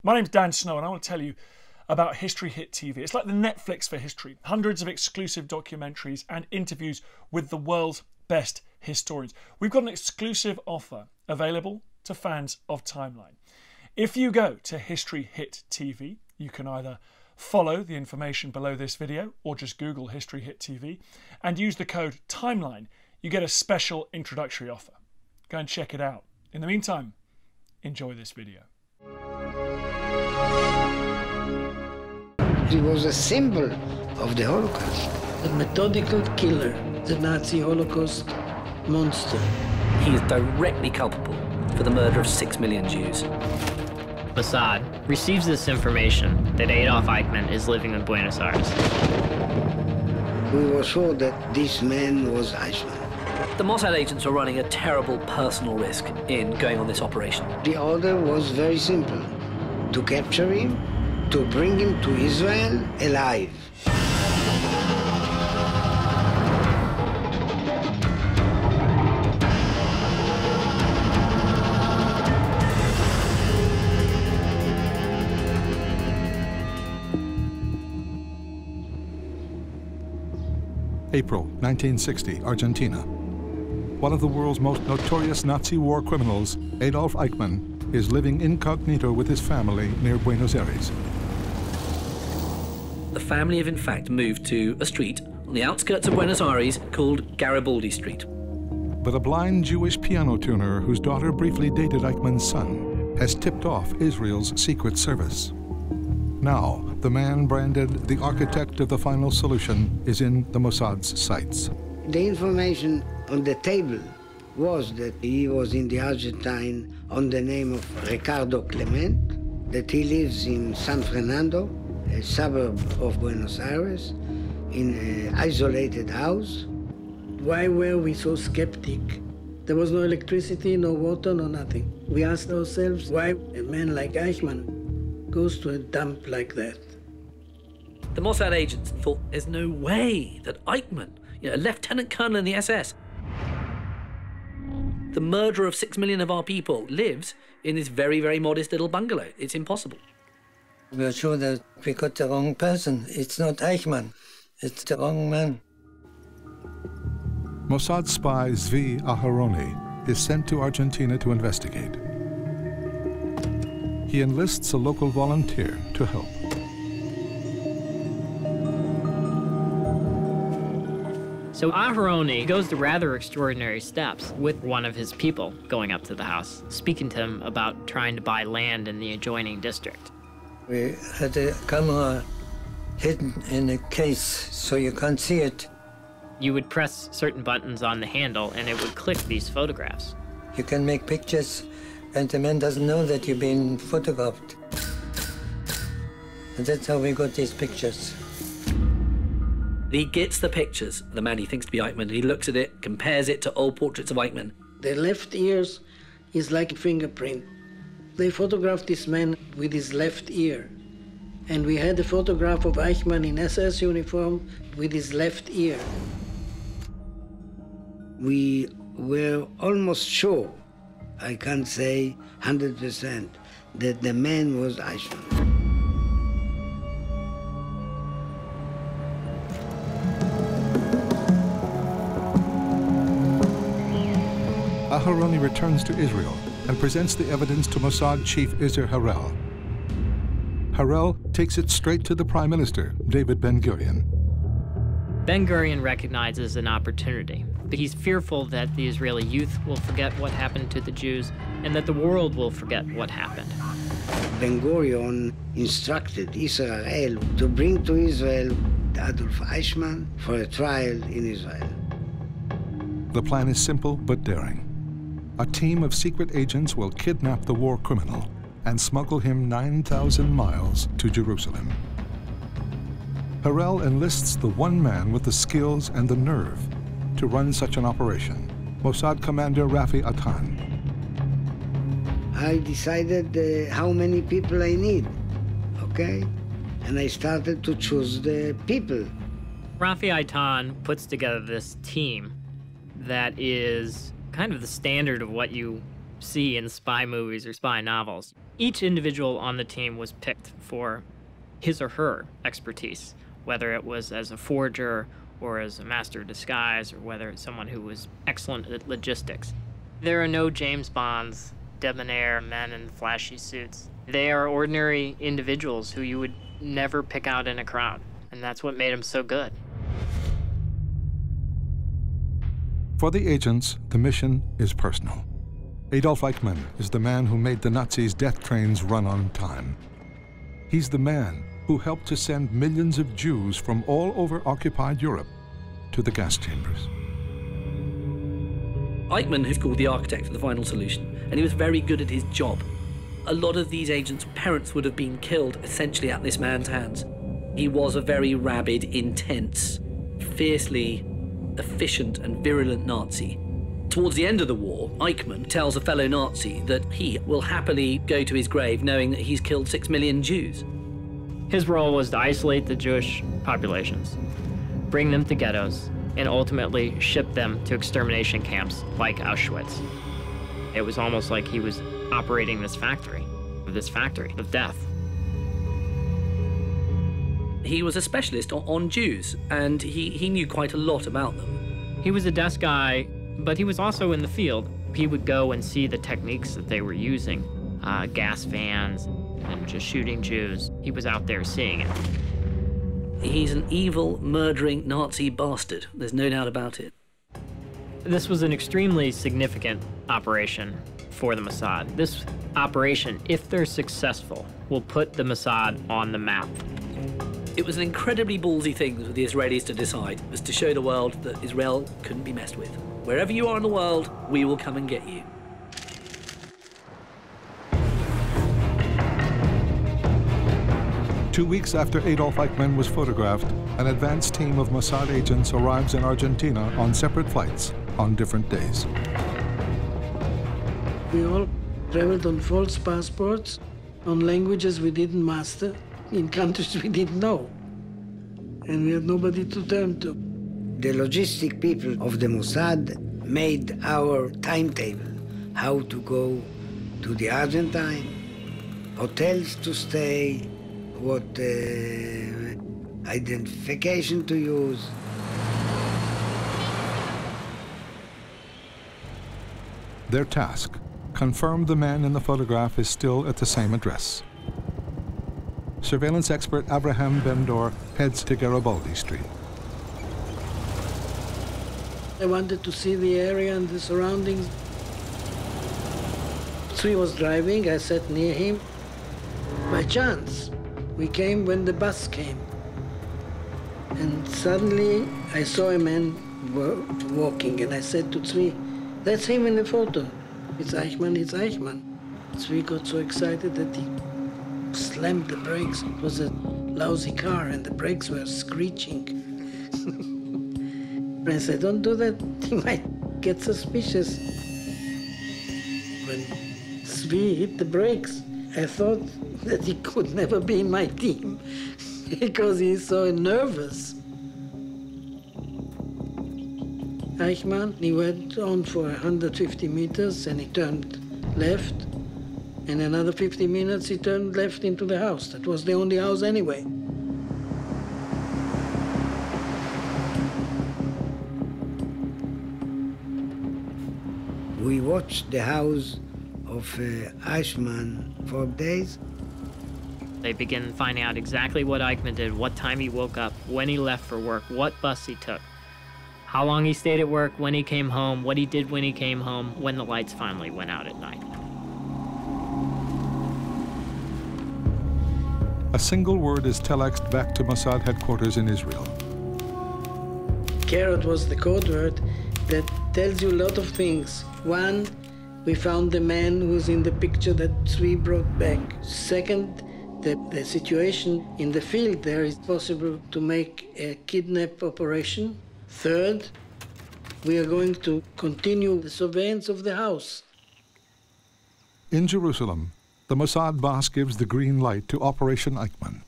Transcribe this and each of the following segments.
My name's Dan Snow and I want to tell you about History Hit TV. It's like the Netflix for history. Hundreds of exclusive documentaries and interviews with the world's best historians. We've got an exclusive offer available to fans of Timeline. If you go to History Hit TV, you can either follow the information below this video or just Google History Hit TV and use the code TIMELINE. You get a special introductory offer. Go and check it out. In the meantime, enjoy this video. He was a symbol of the Holocaust. The methodical killer, the Nazi Holocaust monster. He is directly culpable for the murder of 6 million Jews. Mossad receives this information that Adolf Eichmann is living in Buenos Aires. We were sure that this man was Eichmann. The Mossad agents are running a terrible personal risk in going on this operation. The order was very simple: to capture him, to bring him to Israel alive. April 1960, Argentina. One of the world's most notorious Nazi war criminals, Adolf Eichmann, is living incognito with his family near Buenos Aires. The family have in fact moved to a street on the outskirts of Buenos Aires called Garibaldi Street. But a blind Jewish piano tuner whose daughter briefly dated Eichmann's son has tipped off Israel's secret service. Now, the man branded the architect of the final solution is in the Mossad's sights. The information on the table was that he was in the Argentine on the name of Ricardo Clement, that he lives in San Fernando, a suburb of Buenos Aires, in an isolated house. Why were we so skeptic? There was no electricity, no water, no nothing. We asked ourselves why a man like Eichmann goes to a dump like that. The Mossad agents thought there's no way that Eichmann, a lieutenant colonel in the SS, the murderer of 6 million of our people, lives in this very, very modest little bungalow. It's impossible. We are sure that we got the wrong person. It's not Eichmann. It's the wrong man. Mossad spy Zvi Aharoni is sent to Argentina to investigate. He enlists a local volunteer to help. So Aharoni goes to rather extraordinary steps with one of his people going up to the house, speaking to him about trying to buy land in the adjoining district. We had a camera hidden in a case so you can't see it. You would press certain buttons on the handle and it would click these photographs. You can make pictures and the man doesn't know that you've been photographed. And that's how we got these pictures. He gets the pictures, the man he thinks to be Eichmann, and he looks at it, compares it to old portraits of Eichmann. The left ear is like a fingerprint. They photographed this man with his left ear. And we had a photograph of Eichmann in SS uniform with his left ear. We were almost sure, I can't say 100%, that the man was Eichmann. Aharoni returns to Israel and presents the evidence to Mossad chief Isser Harel. Harel takes it straight to the Prime Minister, David Ben-Gurion. Ben-Gurion recognizes an opportunity, but he's fearful that the Israeli youth will forget what happened to the Jews and that the world will forget what happened. Ben-Gurion instructed Isser Harel to bring to Israel Adolf Eichmann for a trial in Israel. The plan is simple but daring. A team of secret agents will kidnap the war criminal and smuggle him 9,000 miles to Jerusalem. Harel enlists the one man with the skills and the nerve to run such an operation, Mossad commander Rafi Eitan. I decided how many people I need, okay? And I started to choose the people. Rafi Eitan puts together this team that is kind of the standard of what you see in spy movies or spy novels. Each individual on the team was picked for his or her expertise, whether it was as a forger or as a master of disguise, or whether it's someone who was excellent at logistics. There are no James Bonds, debonair men in flashy suits. They are ordinary individuals who you would never pick out in a crowd, and that's what made them so good. For the agents, the mission is personal. Adolf Eichmann is the man who made the Nazis' death trains run on time. He's the man who helped to send millions of Jews from all over occupied Europe to the gas chambers. Eichmann is called the architect of the final solution, and he was very good at his job. A lot of these agents' parents would have been killed essentially at this man's hands. He was a very rabid, intense, fiercely efficient and virulent Nazi. Towards the end of the war, Eichmann tells a fellow Nazi that he will happily go to his grave knowing that he's killed 6 million Jews. His role was to isolate the Jewish populations, bring them to ghettos, and ultimately ship them to extermination camps like Auschwitz. It was almost like he was operating this factory of death. He was a specialist on Jews, and he knew quite a lot about them. He was a desk guy, but he was also in the field. He would go and see the techniques that they were using, gas vans and just shooting Jews. He was out there seeing it. He's an evil, murdering Nazi bastard. There's no doubt about it. This was an extremely significant operation for the Mossad. This operation, if they're successful, will put the Mossad on the map. It was an incredibly ballsy thing for the Israelis to decide, was to show the world that Israel couldn't be messed with. Wherever you are in the world, we will come and get you. 2 weeks after Adolf Eichmann was photographed, an advanced team of Mossad agents arrives in Argentina on separate flights on different days. We all traveled on false passports, on languages we didn't master, in countries we didn't know. And we had nobody to turn to. The logistic people of the Mossad made our timetable, how to go to the Argentine, hotels to stay, what identification to use. Their task: confirm the man in the photograph is still at the same address. Surveillance expert Abraham Ben-Dor heads to Garibaldi Street. I wanted to see the area and the surroundings. Tzvi was driving, I sat near him. By chance, we came when the bus came. And suddenly I saw a man walking, and I said to Tzvi, "That's him in the photo. It's Eichmann, it's Eichmann." Tzvi got so excited that he slammed the brakes. It was a lousy car, and the brakes were screeching. I said, "Don't do that, he might get suspicious." When Tzvi hit the brakes, I thought that he could never be in my team because he's so nervous. Eichmann, he went on for 150 meters and he turned left. In another 50 minutes, he turned left into the house. That was the only house anyway. We watched the house of Eichmann for days. They begin finding out exactly what Eichmann did, what time he woke up, when he left for work, what bus he took, how long he stayed at work, when he came home, what he did when he came home, when the lights finally went out at night. A single word is telexed back to Mossad headquarters in Israel. Carrot was the code word that tells you a lot of things. One, we found the man who's in the picture that Tzvi brought back. Second, the situation in the field there is possible to make a kidnap operation. Third, we are going to continue the surveillance of the house. In Jerusalem, the Mossad boss gives the green light to Operation Eichmann.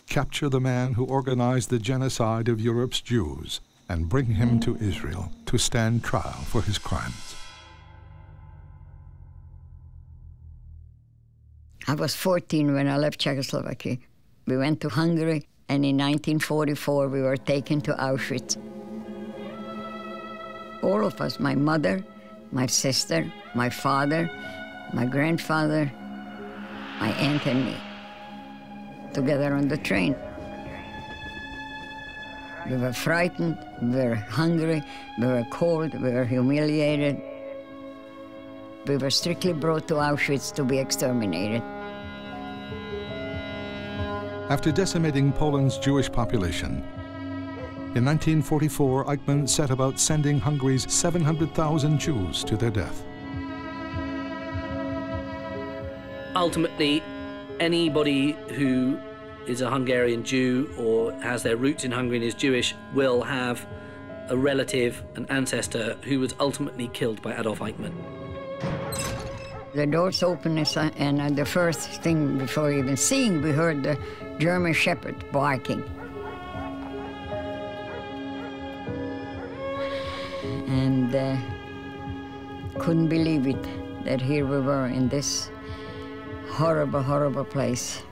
Capture the man who organized the genocide of Europe's Jews and bring him to Israel to stand trial for his crimes. I was 14 when I left Czechoslovakia. We went to Hungary, and in 1944 we were taken to Auschwitz. All of us, my mother, my sister, my father, my grandfather, my aunt and me, together on the train. We were frightened, we were hungry, we were cold, we were humiliated. We were strictly brought to Auschwitz to be exterminated. After decimating Poland's Jewish population, in 1944, Eichmann set about sending Hungary's 700,000 Jews to their death. Ultimately, anybody who is a Hungarian Jew or has their roots in Hungary and is Jewish will have a relative, an ancestor, who was ultimately killed by Adolf Eichmann. The doors opened, and the first thing, before even seeing, we heard the German Shepherd barking. And couldn't believe it, that here we were in this horrible, horrible place.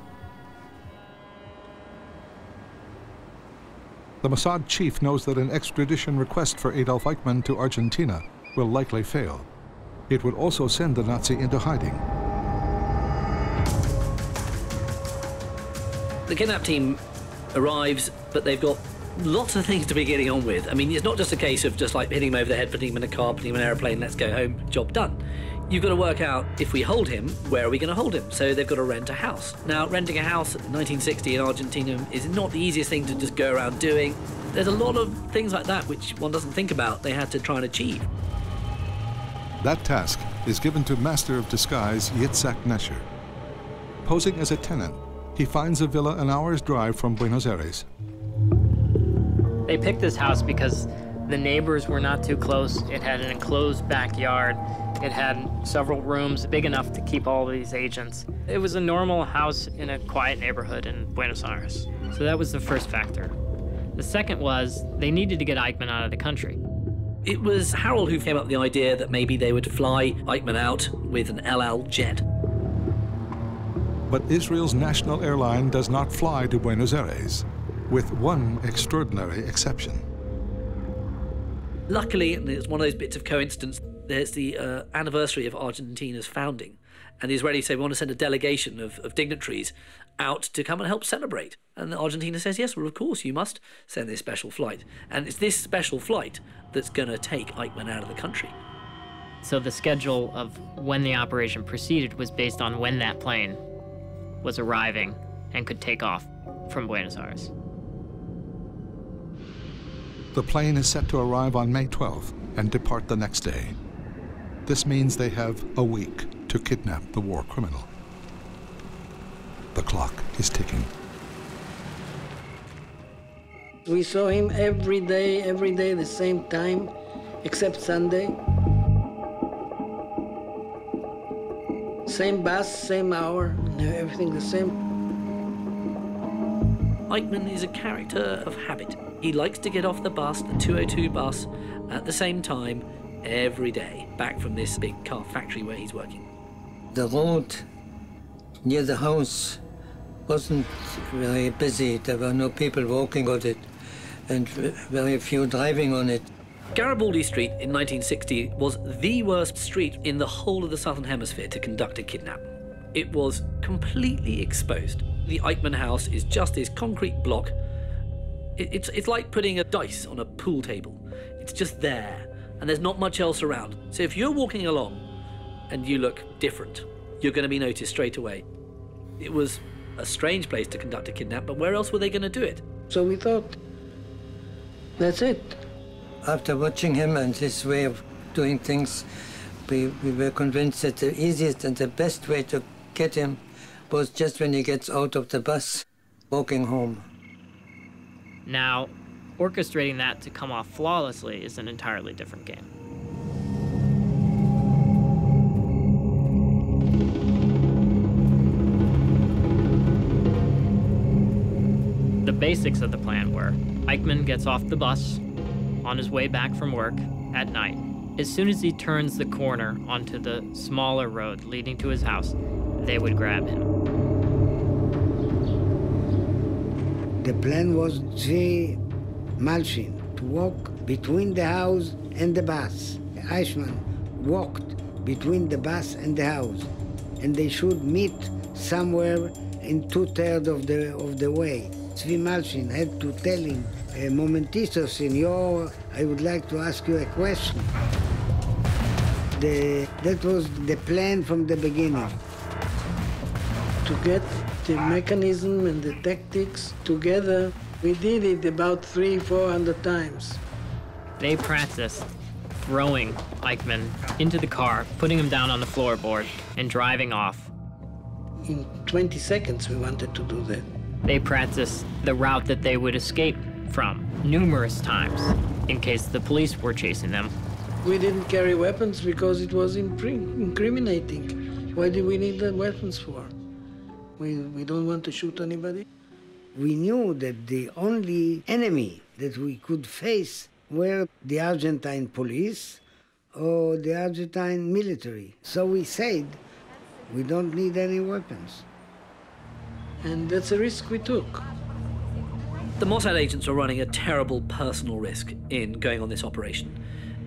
The Mossad chief knows that an extradition request for Adolf Eichmann to Argentina will likely fail. It would also send the Nazi into hiding. The kidnap team arrives, but they've got lots of things to be getting on with. I mean, it's not just a case of just like hitting him over the head, putting him in a car, putting him in an airplane, let's go home, job done. You've got to work out, if we hold him, where are we going to hold him? So they've got to rent a house. Now, renting a house in 1960 in Argentina is not the easiest thing to just go around doing. There's a lot of things like that which one doesn't think about they had to try and achieve. That task is given to Master of Disguise Yitzhak Nesher. Posing as a tenant, he finds a villa an hour's drive from Buenos Aires. They picked this house because the neighbors were not too close. It had an enclosed backyard. It had several rooms big enough to keep all of these agents. It was a normal house in a quiet neighborhood in Buenos Aires. So that was the first factor. The second was they needed to get Eichmann out of the country. It was Harold who came up with the idea that maybe they would fly Eichmann out with an El Al jet. But Israel's national airline does not fly to Buenos Aires, with one extraordinary exception. Luckily, and it's one of those bits of coincidence, there's the anniversary of Argentina's founding, and the Israelis say we want to send a delegation of dignitaries out to come and help celebrate. And Argentina says, yes, well, of course, you must send this special flight. And it's this special flight that's going to take Eichmann out of the country. So the schedule of when the operation proceeded was based on when that plane was arriving and could take off from Buenos Aires. The plane is set to arrive on May 12th and depart the next day. This means they have a week to kidnap the war criminal. The clock is ticking. We saw him every day, the same time, except Sunday. Same bus, same hour, everything the same. Eichmann is a character of habit. He likes to get off the bus, the 202 bus, at the same time every day, back from this big car factory where he's working. The road near the house wasn't very busy. There were no people walking on it, and very few driving on it. Garibaldi Street in 1960 was the worst street in the whole of the Southern Hemisphere to conduct a kidnap. It was completely exposed. The Eichmann house is just this concrete block. It's like putting a dice on a pool table. It's just there, and there's not much else around. So if you're walking along and you look different, you're going to be noticed straight away. It was a strange place to conduct a kidnap, but where else were they going to do it? So we thought, that's it. After watching him and his way of doing things, we were convinced that the easiest and the best way to get him was just when he gets out of the bus, walking home. Now, orchestrating that to come off flawlessly is an entirely different game. The basics of the plan were Eichmann gets off the bus on his way back from work at night. As soon as he turns the corner onto the smaller road leading to his house, they would grab him. The plan was Zvi Malshin to walk between the house and the bus. Eichmann walked between the bus and the house, and they should meet somewhere in 2/3 of the way. Zvi Malshin had to tell him, "Momentito, senor, I would like to ask you a question." That was the plan from the beginning. To get the mechanism and the tactics together, we did it about 300-400 times. They practiced throwing Eichmann into the car, putting him down on the floorboard, and driving off. In 20 seconds, we wanted to do that. They practiced the route that they would escape from numerous times in case the police were chasing them. We didn't carry weapons because it was incriminating. Why do we need the weapons for? We don't want to shoot anybody. We knew that the only enemy that we could face were the Argentine police or the Argentine military. So we said, we don't need any weapons. And that's a risk we took. The Mossad agents are running a terrible personal risk in going on this operation.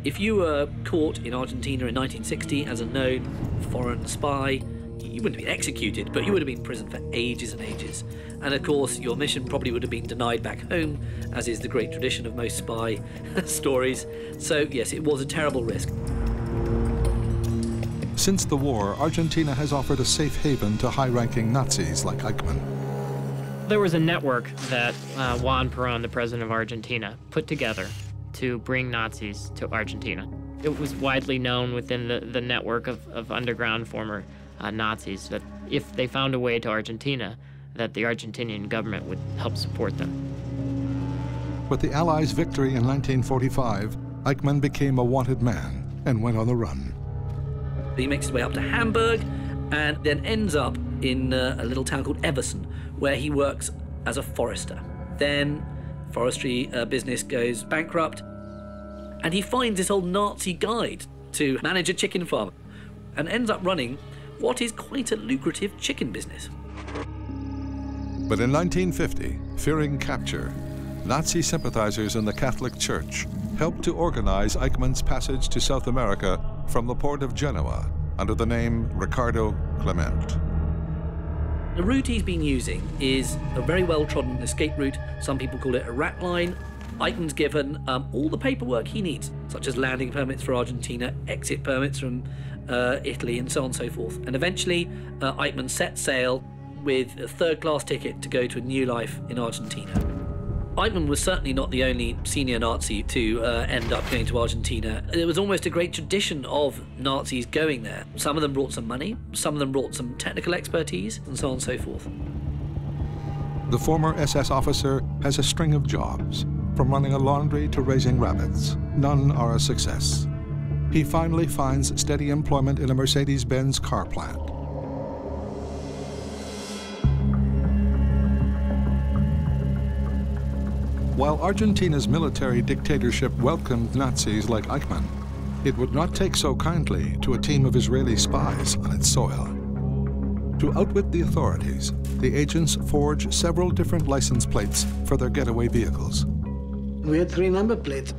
If you were caught in Argentina in 1960 as a known foreign spy, you wouldn't have been executed, but you would have been in prison for ages and ages. And of course, your mission probably would have been denied back home, as is the great tradition of most spy stories. So yes, it was a terrible risk. Since the war, Argentina has offered a safe haven to high-ranking Nazis like Eichmann. There was a network that Juan Perón, the president of Argentina, put together to bring Nazis to Argentina. It was widely known within the network of underground former Nazis that if they found a way to Argentina, that the Argentinian government would help support them. With the Allies' victory in 1945, Eichmann became a wanted man and went on the run. He makes his way up to Hamburg and then ends up in a little town called Everson, where he works as a forester. Then forestry business goes bankrupt, and he finds this old Nazi guide to manage a chicken farm and ends up running what is quite a lucrative chicken business. But in 1950, fearing capture, Nazi sympathizers in the Catholic Church helped to organize Eichmann's passage to South America from the port of Genoa under the name Ricardo Clement. The route he's been using is a very well-trodden escape route. Some people call it a rat line. Eichmann's given all the paperwork he needs, such as landing permits for Argentina, exit permits from Italy, and so on and so forth. And eventually, Eichmann set sail with a third-class ticket to go to a new life in Argentina. Eichmann was certainly not the only senior Nazi to end up going to Argentina. There was almost a great tradition of Nazis going there. Some of them brought some money, some of them brought some technical expertise, and so on and so forth. The former SS officer has a string of jobs, from running a laundry to raising rabbits. None are a success. He finally finds steady employment in a Mercedes-Benz car plant. While Argentina's military dictatorship welcomed Nazis like Eichmann, it would not take so kindly to a team of Israeli spies on its soil. To outwit the authorities, the agents forged several different license plates for their getaway vehicles. We had 3 number plates,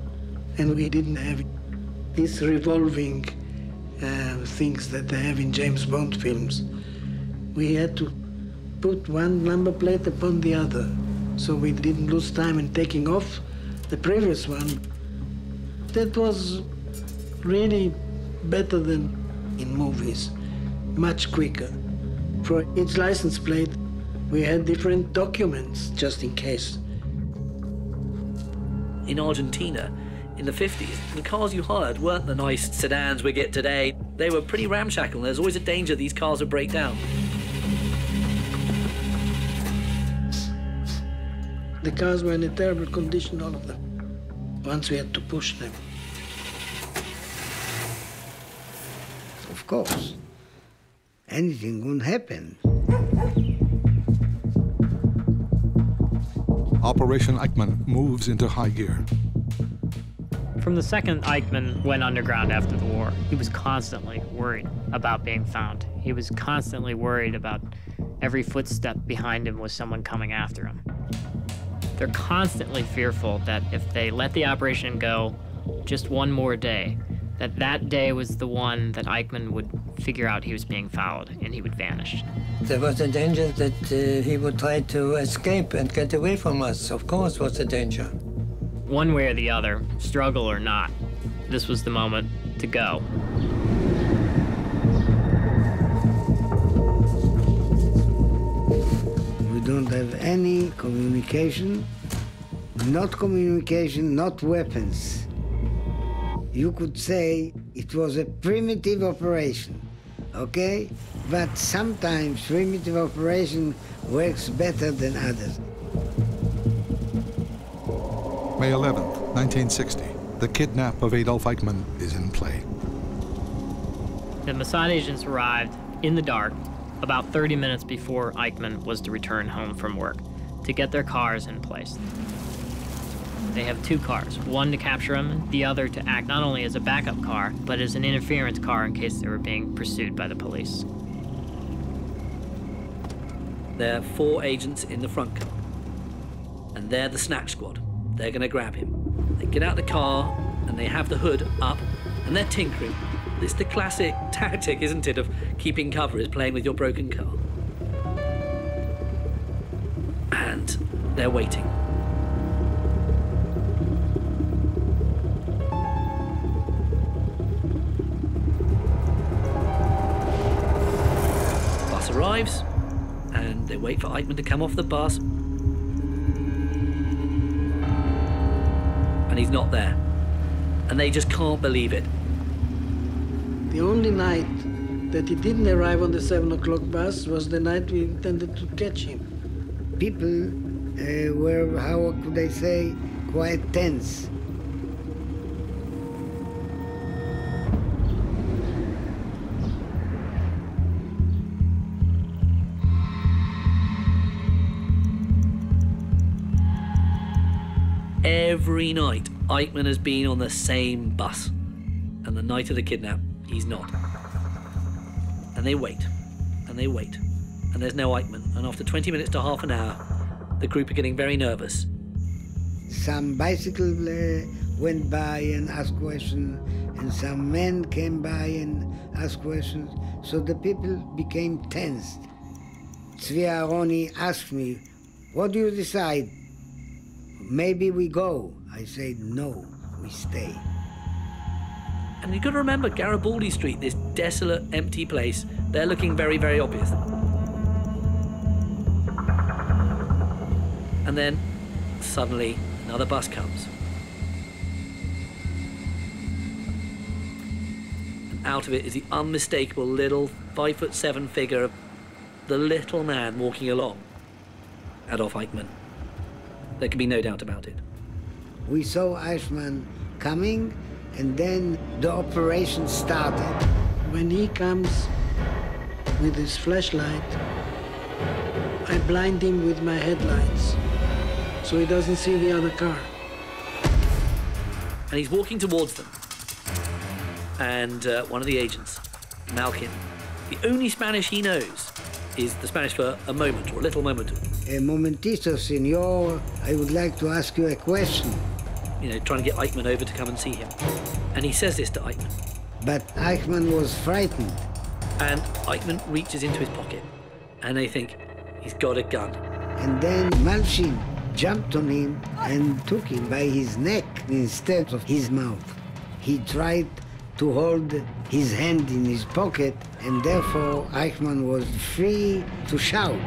and we didn't have these revolving things that they have in James Bond films. We had to put one number plate upon the other, so we didn't lose time in taking off the previous one. That was really better than in movies, much quicker. For each license plate, we had different documents, just in case. In Argentina, in the 50s, the cars you hired weren't the nice sedans we get today. They were pretty ramshackle, and there's always a danger these cars would break down. The cars were in a terrible condition, all of them. Once we had to push them. Of course, anything could happen. Operation Eichmann moves into high gear. From the second Eichmann went underground after the war, he was constantly worried about being found. He was constantly worried about every footstep behind him was someone coming after him. They're constantly fearful that if they let the operation go just one more day, that day was the one that Eichmann would figure out he was being followed and he would vanish. There was a danger that he would try to escape and get away from us. Of course, was a danger. One way or the other, struggle or not, this was the moment to go. We don't have any communication, not weapons. You could say it was a primitive operation, okay? But sometimes primitive operation works better than others. May 11th, 1960. The kidnap of Adolf Eichmann is in play. The Mossad agents arrived in the dark about 30 minutes before Eichmann was to return home from work to get their cars in place. They have two cars, one to capture him, the other to act not only as a backup car, but as an interference car in case they were being pursued by the police. There are 4 agents in the front car, and they're the snatch squad. They're going to grab him. They get out the car, and they have the hood up, and they're tinkering. It's the classic tactic, isn't it, of keeping cover, is playing with your broken car. And they're waiting. Bus arrives, and they wait for Eichmann to come off the bus. And he's not there. And they just can't believe it. The only night that he didn't arrive on the 7 o'clock bus was the night we intended to catch him. People were, how could I say, quite tense. Every night, Eichmann has been on the same bus. And the night of the kidnap, he's not. And they wait, and they wait, and there's no Eichmann. And after 20 minutes to half an hour, the group are getting very nervous. Some bicycle went by and asked questions, and some men came by and asked questions. So the people became tensed. Tzvi Aharoni asked me, "What do you decide? Maybe we go." I said, "No, we stay." And you've got to remember Garibaldi Street, this desolate, empty place, they're looking very, very obvious. And then, suddenly, another bus comes. And out of it is the unmistakable little 5'7" figure of the little man walking along. Adolf Eichmann. There can be no doubt about it. We saw Eichmann coming, and then the operation started. When he comes with his flashlight, I blind him with my headlights so he doesn't see the other car. And he's walking towards them. And one of the agents, Malkin, the only Spanish he knows is the Spanish for a moment, or a little moment. A momentito, senor, I would like to ask you a question. You know, trying to get Eichmann over to come and see him. And he says this to Eichmann. But Eichmann was frightened. And Eichmann reaches into his pocket, and they think he's got a gun. And then Malchin jumped on him and took him by his neck instead of his mouth. He tried to hold his hand in his pocket, and therefore Eichmann was free to shout.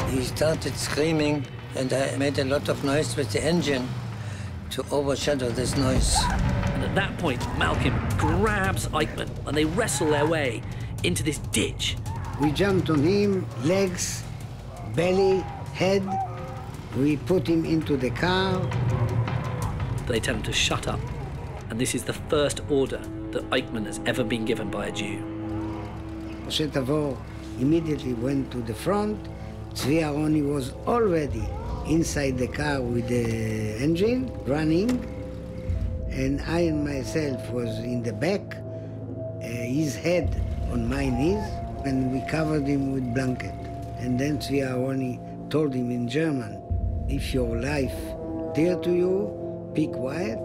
He started screaming, and I made a lot of noise with the engine to overshadow this noise. And at that point, Malcolm grabs Eichmann, and they wrestle their way into this ditch. We jumped on him, legs, belly, head. We put him into the car. They tell him to shut up. And this is the first order that Eichmann has ever been given by a Jew. Moshe Tavor immediately went to the front. Tzvi Aharoni was already inside the car with the engine running, and I and myself was in the back. His head on my knees, and we covered him with blanket. And then Zvi Aharoni told him in German, if your life dear to you, be quiet.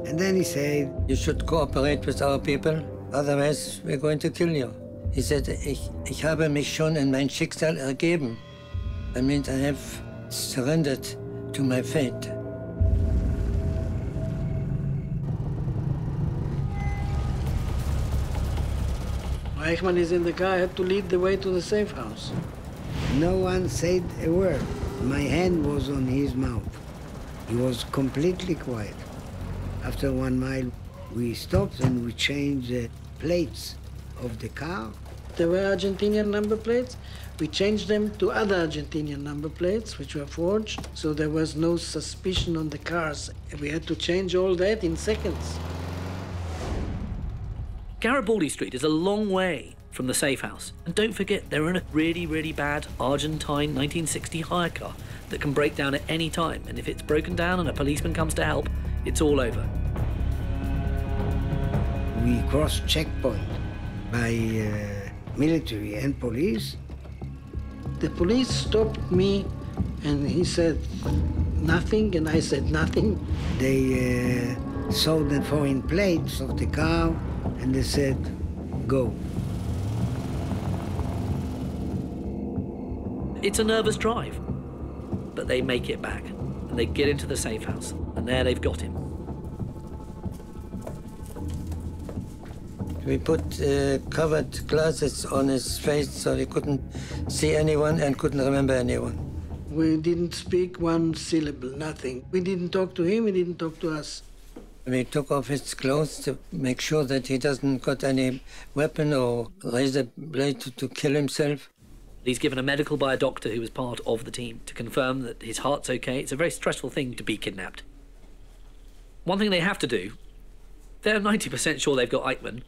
And then he said, you should cooperate with our people, otherwise we're going to kill you. He said, ich habe mich schon in mein Schicksal ergeben. That means I have surrendered to my fate. Eichmann is in the car, I had to lead the way to the safe house. No one said a word. My hand was on his mouth. He was completely quiet. After 1 mile, we stopped and we changed the plates of the car. There were Argentinian number plates. We changed them to other Argentinian number plates, which were forged, so there was no suspicion on the cars. We had to change all that in seconds. Garibaldi Street is a long way from the safe house. And don't forget, they're in a really, really bad Argentine 1960 hire car that can break down at any time. And if it's broken down and a policeman comes to help, it's all over. We crossed checkpoint by military and police. The police stopped me and he said nothing, and I said nothing. They saw the foreign plates of the car and they said, go. It's a nervous drive, but they make it back and they get into the safe house, and there they've got him. We put covered glasses on his face so he couldn't see anyone and couldn't remember anyone. We didn't speak one syllable, nothing. We didn't talk to him, he didn't talk to us. We took off his clothes to make sure that he doesn't got any weapon or razor blade to kill himself. He's given a medical by a doctor who was part of the team to confirm that his heart's okay. It's a very stressful thing to be kidnapped. One thing they have to do, they're 90% sure they've got Eichmann,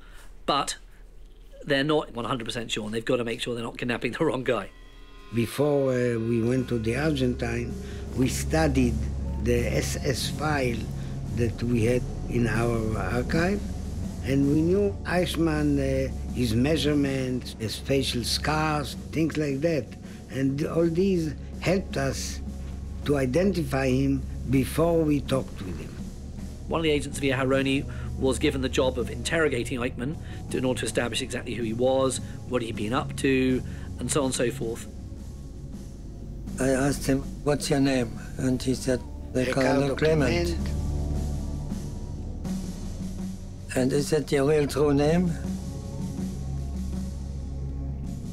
but they're not 100% sure, and they've got to make sure they're not kidnapping the wrong guy. Before we went to the Argentine, we studied the SS file that we had in our archive, and we knew Eichmann, his measurements, his facial scars, things like that. And all these helped us to identify him before we talked with him. One of the agents, Zvi Aharoni, was given the job of interrogating Eichmann in order to establish exactly who he was, what he'd been up to, and so on and so forth. I asked him, what's your name? And he said, Ricardo Clement. And is that your real true name?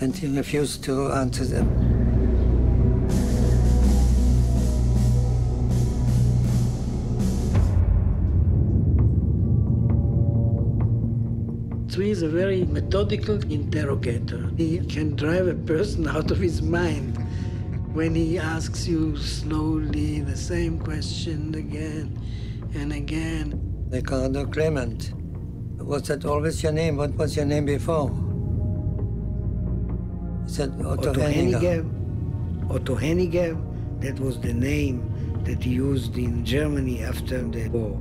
And he refused to answer them. Zvi is a very methodical interrogator. He can drive a person out of his mind when he asks you slowly the same question again and again. Ricardo Clement. Was that always your name? What was your name before? He said Otto Henniger. Otto Henniger, that was the name that he used in Germany after the war.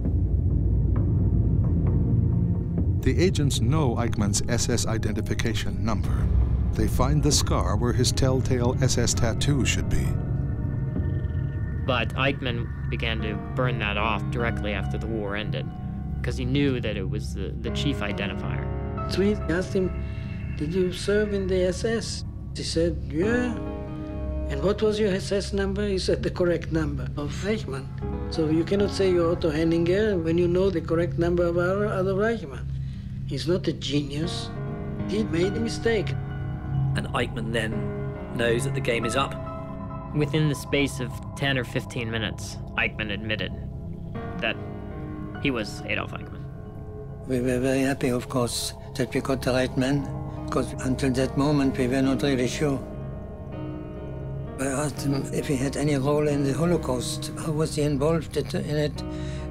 The agents know Eichmann's SS identification number. They find the scar where his telltale SS tattoo should be. But Eichmann began to burn that off directly after the war ended, because he knew that it was the chief identifier. Zvi asked him, did you serve in the SS? He said, yeah. And what was your SS number? He said, the correct number of Eichmann. So you cannot say you're Otto Henniger when you know the correct number of Adolf Eichmann. He's not a genius. He made a mistake. And Eichmann then knows that the game is up. Within the space of 10 or 15 minutes, Eichmann admitted that he was Adolf Eichmann. We were very happy, of course, that we got the right man, because until that moment we were not really sure. I asked him if he had any role in the Holocaust. How was he involved in it?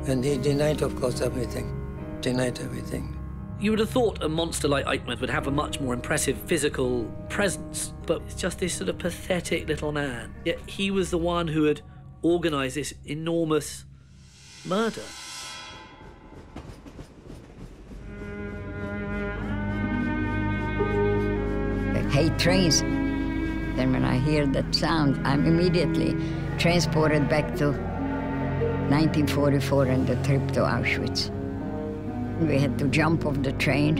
And he denied, of course, everything. Denied everything. You would have thought a monster like Eichmann would have a much more impressive physical presence, but it's just this sort of pathetic little man. Yet he was the one who had organised this enormous murder. hate trains. Then when I hear that sound, I'm immediately transported back to 1944 and the trip to Auschwitz. We had to jump off the train,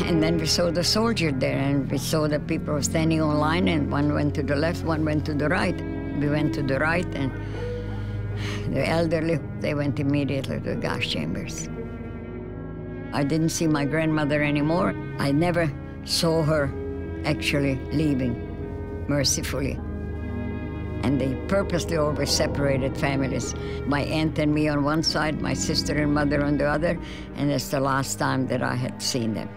and then we saw the soldier there, and we saw the people standing on line, and one went to the left, one went to the right. We went to the right, and the elderly, they went immediately to the gas chambers. I didn't see my grandmother anymore. I never saw her actually leaving, mercifully. And they purposely always separated families. My aunt and me on one side, my sister and mother on the other, and it's the last time that I had seen them.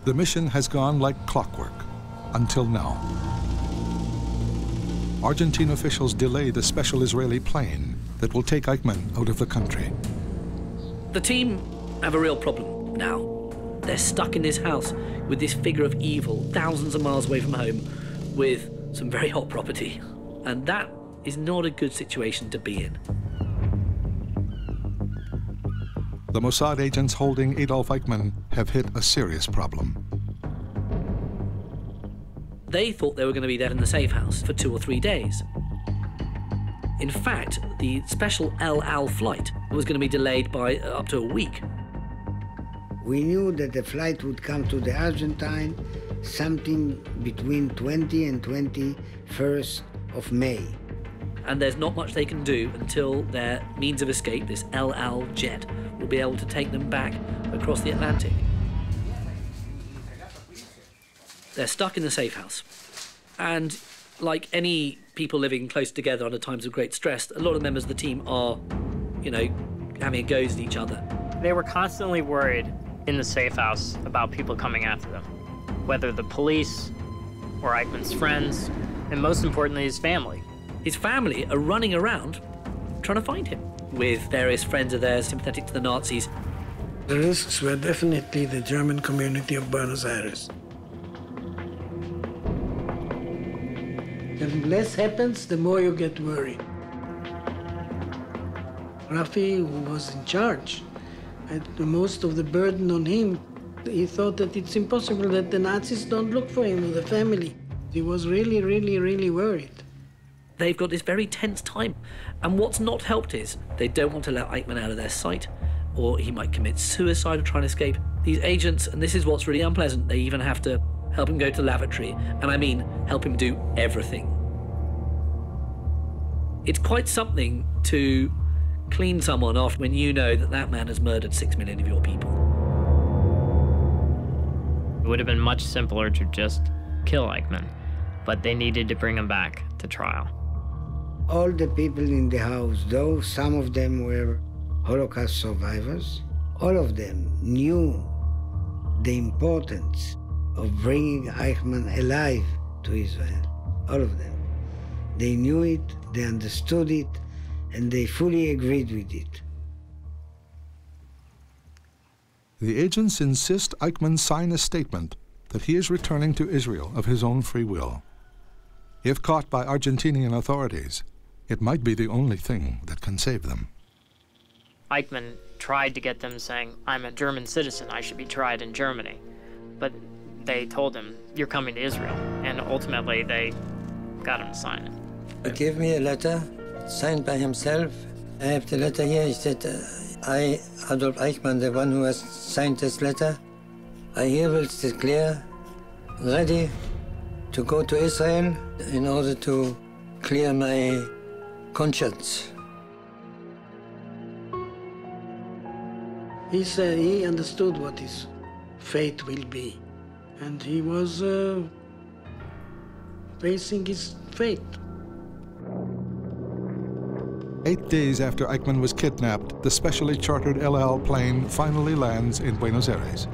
The mission has gone like clockwork until now. Argentine officials delay the special Israeli plane that will take Eichmann out of the country. The team have a real problem now. They're stuck in this house with this figure of evil thousands of miles away from home with some very hot property. And that is not a good situation to be in. The Mossad agents holding Adolf Eichmann have hit a serious problem. They thought they were going to be there in the safe house for 2 or 3 days. In fact, the special El Al flight was going to be delayed by up to a week. We knew that the flight would come to the Argentine something between 20 and 21st of May. And there's not much they can do until their means of escape, this El Al jet, will be able to take them back across the Atlantic. They're stuck in the safe house. And like any people living close together under times of great stress, a lot of members of the team are, you know, having a goes at each other. They were constantly worried in the safe house about people coming after them, whether the police or Eichmann's friends, and most importantly, his family. His family are running around trying to find him with various friends of theirs sympathetic to the Nazis. The risks were definitely the German community of Buenos Aires. The less happens, the more you get worried. Rafi was in charge, and most of the burden on him. He thought that it's impossible that the Nazis don't look for him or the family. He was really, really, really worried. They've got this very tense time, and what's not helped is they don't want to let Eichmann out of their sight, or he might commit suicide or try and escape. These agents, and this is what's really unpleasant, they even have to help him go to the lavatory, and I mean help him do everything. It's quite something to clean someone off when you know that that man has murdered 6 million of your people. It would have been much simpler to just kill Eichmann, but they needed to bring him back to trial. All the people in the house, though some of them were Holocaust survivors, all of them knew the importance of bringing Eichmann alive to Israel. All of them. They knew it, they understood it, and they fully agreed with it. The agents insist Eichmann sign a statement that he is returning to Israel of his own free will. If caught by Argentinian authorities, it might be the only thing that can save them. Eichmann tried to get them saying, I'm a German citizen, I should be tried in Germany. But they told him, you're coming to Israel. And ultimately, they got him to sign it. He gave me a letter signed by himself. I have the letter here. He said, I, Adolf Eichmann, the one who has signed this letter, I herewith declare ready to go to Israel in order to clear my conscience. He said he understood what his fate will be, and he was facing his fate. 8 days after Eichmann was kidnapped, the specially chartered El Al plane finally lands in Buenos Aires.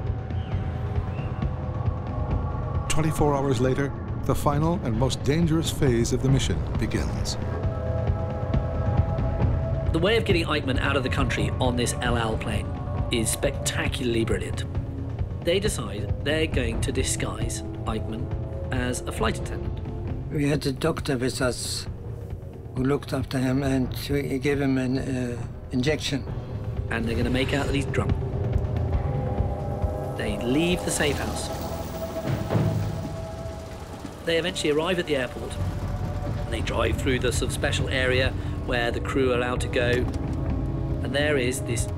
24 hours later, the final and most dangerous phase of the mission begins. The way of getting Eichmann out of the country on this El Al plane is spectacularly brilliant. They decide they're going to disguise Eichmann as a flight attendant. We had a doctor with us who looked after him, and he gave him an injection. And they're going to make out that he's drunk. They leave the safe house. They eventually arrive at the airport, and they drive through the sort of special area where the crew are allowed to go. And there is this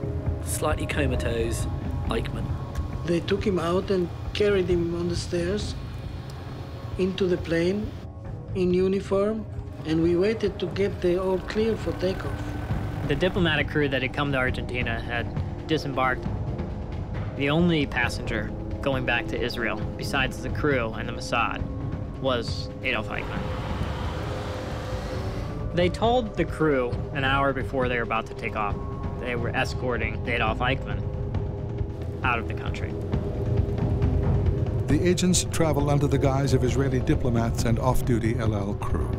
slightly comatose Eichmann. They took him out and carried him on the stairs into the plane in uniform, and we waited to get the all clear for takeoff. The diplomatic crew that had come to Argentina had disembarked. The only passenger going back to Israel, besides the crew and the Mossad, was Adolf Eichmann. They told the crew an hour before they were about to take off they were escorting Adolf Eichmann out of the country. The agents travel under the guise of Israeli diplomats and off-duty El Al crew.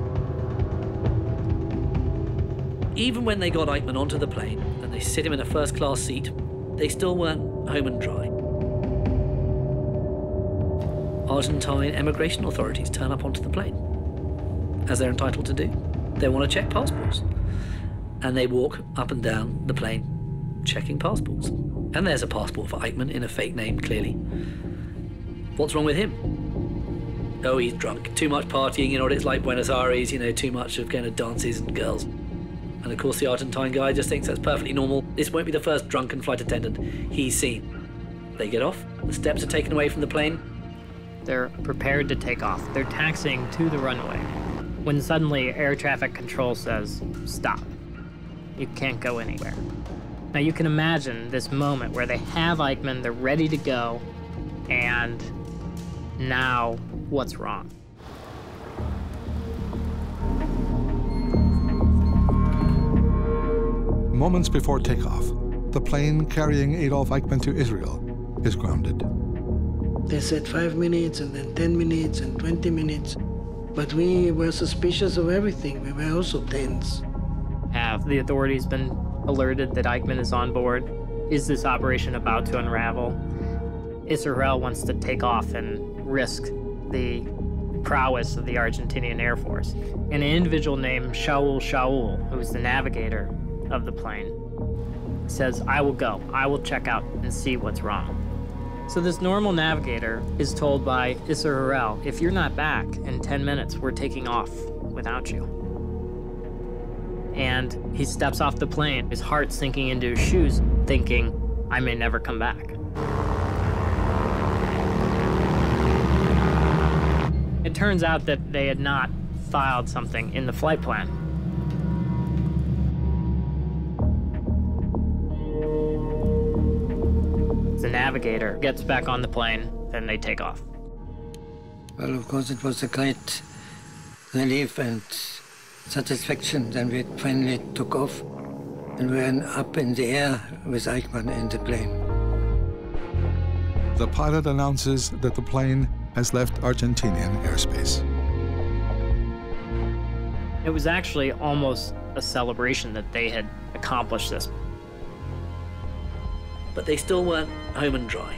Even when they got Eichmann onto the plane and they sit him in a first-class seat, they still weren't home and dry. Argentine emigration authorities turn up onto the plane, as they're entitled to do. They want to check passports. And they walk up and down the plane, checking passports. And there's a passport for Eichmann in a fake name, clearly. What's wrong with him? Oh, he's drunk. Too much partying, you know what it's like Buenos Aires, you know, too much of kind of dances and girls. And of course the Argentine guy just thinks that's perfectly normal. This won't be the first drunken flight attendant he's seen. They get off, the steps are taken away from the plane. They're prepared to take off. They're taxiing to the runway, when suddenly air traffic control says, stop. You can't go anywhere. Now you can imagine this moment where they have Eichmann, they're ready to go, and now what's wrong? Moments before takeoff, the plane carrying Adolf Eichmann to Israel is grounded. They said 5 minutes and then 10 minutes and 20 minutes. But we were suspicious of everything. We were also tense. Have the authorities been alerted that Eichmann is on board? Is this operation about to unravel? Israel wants to take off and risk the prowess of the Argentinian Air Force. And an individual named Shaul, who is the navigator of the plane, says, I will go. I will check out and see what's wrong. So this normal navigator is told by Isser Harel, if you're not back in 10 minutes, we're taking off without you. And he steps off the plane, his heart sinking into his shoes, thinking, I may never come back. It turns out that they had not filed something in the flight plan. The navigator gets back on the plane, then they take off. Well, of course, it was a great relief and satisfaction. Then we finally took off and were up in the air with Eichmann in the plane. The pilot announces that the plane has left Argentinian airspace. It was actually almost a celebration that they had accomplished this. But they still weren't home and dry.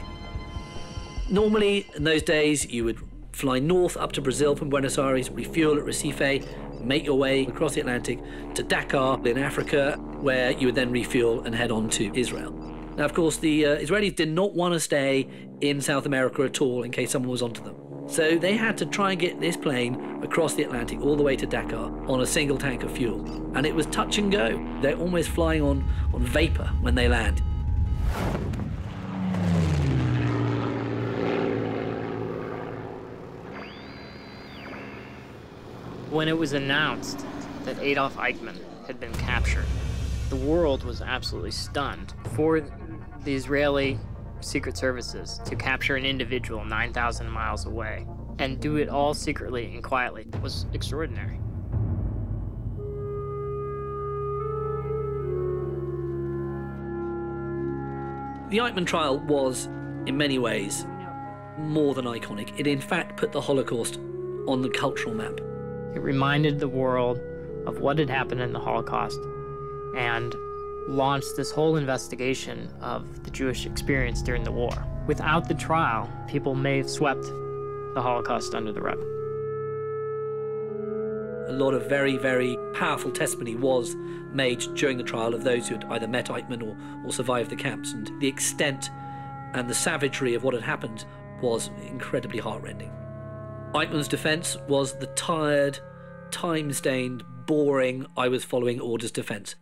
Normally, in those days, you would fly north up to Brazil from Buenos Aires, refuel at Recife, make your way across the Atlantic to Dakar in Africa, where you would then refuel and head on to Israel. Now, of course, the Israelis did not want to stay in South America at all in case someone was onto them. So they had to try and get this plane across the Atlantic all the way to Dakar on a single tank of fuel. And it was touch and go. They're almost flying on vapor when they land. When it was announced that Adolf Eichmann had been captured, the world was absolutely stunned. For the Israeli secret services to capture an individual 9,000 miles away and do it all secretly and quietly was extraordinary. The Eichmann trial was, in many ways, more than iconic. It in fact put the Holocaust on the cultural map. It reminded the world of what had happened in the Holocaust and launched this whole investigation of the Jewish experience during the war. Without the trial, people may have swept the Holocaust under the rug. A lot of very, very powerful testimony was made during the trial of those who had either met Eichmann or survived the camps, and the extent and the savagery of what had happened was incredibly heartrending. Eichmann's defence was the tired, time-stained, boring, I was following orders defence.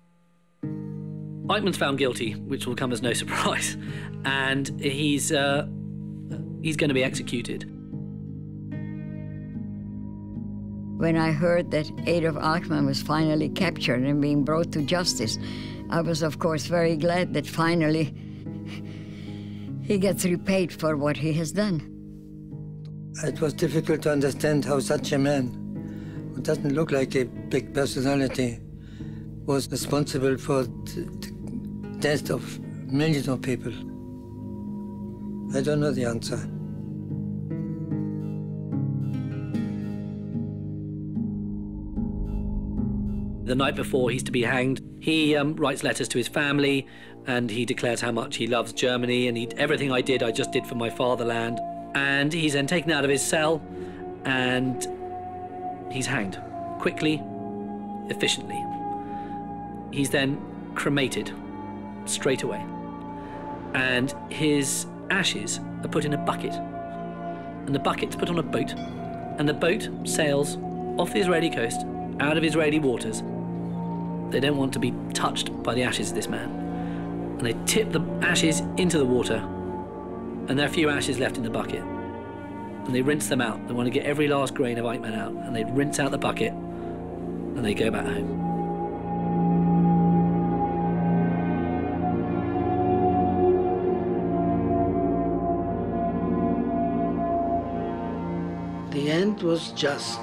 Eichmann's found guilty, which will come as no surprise, and he's going to be executed. When I heard that Adolf Eichmann was finally captured and being brought to justice, I was, of course, very glad that finally he gets repaid for what he has done. It was difficult to understand how such a man, who doesn't look like a big personality, was responsible for the death of millions of people. I don't know the answer. The night before he's to be hanged, he writes letters to his family, and he declares how much he loves Germany, and everything I did, I just did for my fatherland. And he's then taken out of his cell, and he's hanged quickly, efficiently. He's then cremated straight away, and his ashes are put in a bucket, and the bucket's put on a boat, and the boat sails off the Israeli coast, out of Israeli waters. They don't want to be touched by the ashes of this man, and they tip the ashes into the water, and there are a few ashes left in the bucket, and they rinse them out. They want to get every last grain of Eichmann out, and they rinse out the bucket, and they go back home. The end was just.